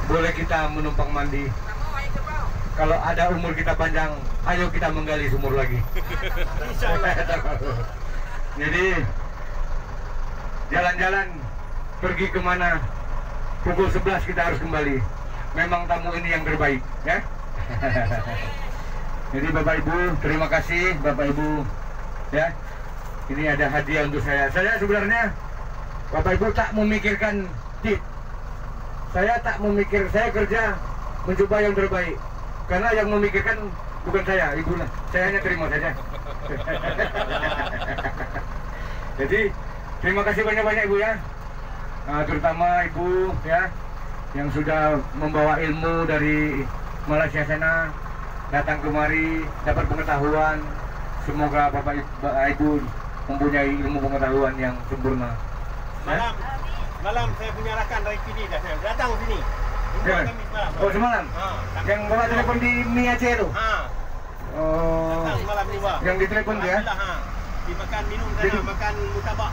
boleh kita menumpang mandi. Kalau ada umur kita panjang, ayo kita menggali sumur lagi. Jadi jalan-jalan pergi kemana, pukul 11 kita harus kembali. Memang tamu ini yang terbaik, ya. Jadi Bapak Ibu, terima kasih Bapak Ibu, ya. Ini ada hadiah untuk saya. Saya sebenarnya Bapak Ibu tak memikirkan tip. Saya tak memikir, saya kerja mencoba yang terbaik. Karena yang memikirkan bukan saya, Ibu lah. Saya hanya terima saja. Jadi terima kasih banyak-banyak Ibu ya. Terutama Ibu ya yang sudah membawa ilmu dari Malaysia sana datang kemari dapat pengetahuan. Semoga Bapak Ibu mempunyai ilmu pengetahuan yang sempurna. Malam saya punya rakan dari sini dah saya datang sini. Ya. Oh semalam? Yang bawa telepon di Mi Aceh itu? Oh. Datang malam ni Pak. Yang ditelepon tu ya? Dimakan minum sana, makan mutabak.